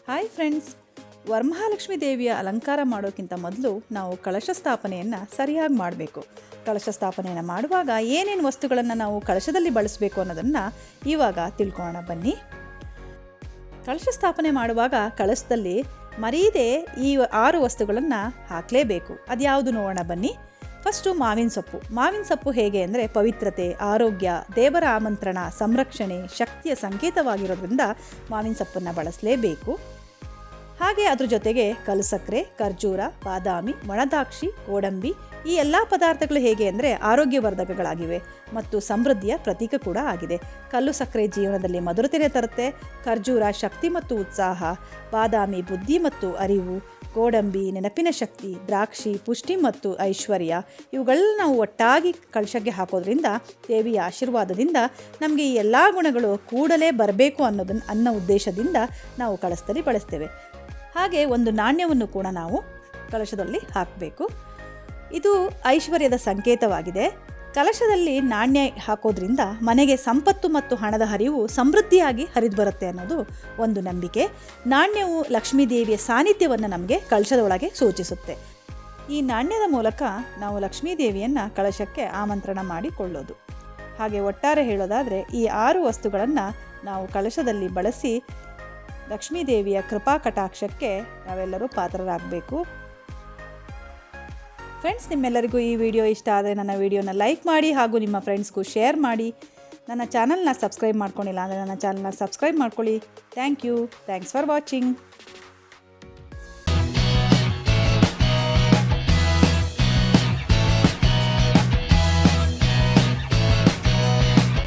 Hi friends, Varamahalakshmi ದೇವಿಯ ಅಲಂಕಾರ ಮಾಡೋಕ್ಕಿಂತ ಮೊದಲು ನಾವು ಕಳಶ ಸ್ಥಾಪನೆಯನ್ನು ಸರಿಯಾಗಿ ಮಾಡಬೇಕು. ಕಳಶ ಸ್ಥಾಪನೆಯನ್ನು ಮಾಡುವಾಗ ಏನೇನು ವಸ್ತುಗಳನ್ನು ನಾವು ಕಳಶದಲ್ಲಿ ಬಳಸಬೇಕು ಅನ್ನೋದನ್ನು ಇವಾಗ ತಿಳ್ಕೊಳ್ಳೋಣ ಬನ್ನಿ. ಕಳಶ ಸ್ಥಾಪನೆ ಮಾಡುವಾಗ ಕಳಶದಲ್ಲಿ ಮರೀದೆ ಈ 6 ವಸ್ತುಗಳನ್ನು ಹಾಕಲೇಬೇಕು. ಅದು ಯಾವುದು ನೋಡೋಣ ಬನ್ನಿ. ಫಸ್ಟು ಮಾವಿನ ಸೊಪ್ಪು ಹೇಗೆ ಅಂದರೆ ಪವಿತ್ರತೆ, ಆರೋಗ್ಯ, ದೇವರ ಆಮಂತ್ರಣ, ಸಂರಕ್ಷಣೆ, ಶಕ್ತಿಯ ಸಂಕೇತವಾಗಿರೋದ್ರಿಂದ ಮಾವಿನ ಸೊಪ್ಪನ್ನು ಬಳಸಲೇಬೇಕು. ಹಾಗೆ ಅದ್ರ ಜೊತೆಗೆ ಕಲ್ಲುಸಕ್ಕರೆ, ಖರ್ಜೂರ, ಬಾದಾಮಿ, ಒಣದ್ರಾಕ್ಷಿ, ಗೋಡಂಬಿ ಈ ಎಲ್ಲ ಪದಾರ್ಥಗಳು ಹೇಗೆ ಅಂದರೆ ಆರೋಗ್ಯವರ್ಧಕಗಳಾಗಿವೆ ಮತ್ತು ಸಮೃದ್ಧಿಯ ಪ್ರತೀಕ ಕೂಡ ಆಗಿದೆ. ಕಲ್ಲು ಸಕ್ಕರೆ ಜೀವನದಲ್ಲಿ ಮಧುರತೆನೆ ತರುತ್ತೆ, ಖರ್ಜೂರ ಶಕ್ತಿ ಮತ್ತು ಉತ್ಸಾಹ, ಬಾದಾಮಿ ಬುದ್ಧಿ ಮತ್ತು ಅರಿವು, ಗೋಡಂಬಿ ನೆನಪಿನ ಶಕ್ತಿ, ದ್ರಾಕ್ಷಿ ಪುಷ್ಟಿ ಮತ್ತು ಐಶ್ವರ್ಯ. ಇವುಗಳನ್ನ ನಾವು ಒಟ್ಟಾಗಿ ಕಳಶಕ್ಕೆ ಹಾಕೋದ್ರಿಂದ ದೇವಿಯ ಆಶೀರ್ವಾದದಿಂದ ನಮಗೆ ಈ ಎಲ್ಲ ಗುಣಗಳು ಕೂಡಲೇ ಬರಬೇಕು ಅನ್ನೋ ಉದ್ದೇಶದಿಂದ ನಾವು ಕಳಶದಲ್ಲಿ ಬಳಸ್ತೇವೆ. ಹಾಗೆ ಒಂದು ನಾಣ್ಯವನ್ನು ಕೂಡ ನಾವು ಕಳಶದಲ್ಲಿ ಹಾಕಬೇಕು. ಇದು ಐಶ್ವರ್ಯದ ಸಂಕೇತವಾಗಿದೆ. ಕಲಶದಲ್ಲಿ ನಾಣ್ಯ ಹಾಕೋದ್ರಿಂದ ಮನೆಗೆ ಸಂಪತ್ತು ಮತ್ತು ಹಣದ ಹರಿವು ಸಮೃದ್ಧಿಯಾಗಿ ಹರಿದು ಬರುತ್ತೆ ಅನ್ನೋದು ಒಂದು ನಂಬಿಕೆ. ನಾಣ್ಯವು ಲಕ್ಷ್ಮೀ ದೇವಿಯ ಸಾನ್ನಿಧ್ಯವನ್ನು ನಮಗೆ ಕಳಶದೊಳಗೆ ಸೂಚಿಸುತ್ತೆ. ಈ ನಾಣ್ಯದ ಮೂಲಕ ನಾವು ಲಕ್ಷ್ಮೀ ದೇವಿಯನ್ನು ಕಳಶಕ್ಕೆ ಆಮಂತ್ರಣ ಮಾಡಿಕೊಳ್ಳೋದು. ಹಾಗೆ ಒಟ್ಟಾರೆ ಹೇಳೋದಾದರೆ ಈ 6 ವಸ್ತುಗಳನ್ನು ನಾವು ಕಳಶದಲ್ಲಿ ಬಳಸಿ ಲಕ್ಷ್ಮೀ ದೇವಿಯ ಕೃಪಾ ಕಟಾಕ್ಷಕ್ಕೆ ನಾವೆಲ್ಲರೂ ಪಾತ್ರರಾಗಬೇಕು. ಫ್ರೆಂಡ್ಸ್, ನಿಮ್ಮೆಲ್ಲರಿಗೂ ಈ ವಿಡಿಯೋ ಇಷ್ಟ ಆದರೆ ನನ್ನ ವಿಡಿಯೋನ ಲೈಕ್ ಮಾಡಿ ಹಾಗೂ ನಿಮ್ಮ ಫ್ರೆಂಡ್ಸ್ಗೂ ಶೇರ್ ಮಾಡಿ. ನನ್ನ ಚಾನಲ್ನ ಸಬ್ಸ್ಕ್ರೈಬ್ ಮಾಡ್ಕೊಂಡಿಲ್ಲ ಅಂದರೆ ನನ್ನ ಚಾನಲ್ನ ಸಬ್ಸ್ಕ್ರೈಬ್ ಮಾಡ್ಕೊಳ್ಳಿ. Thanks for watching.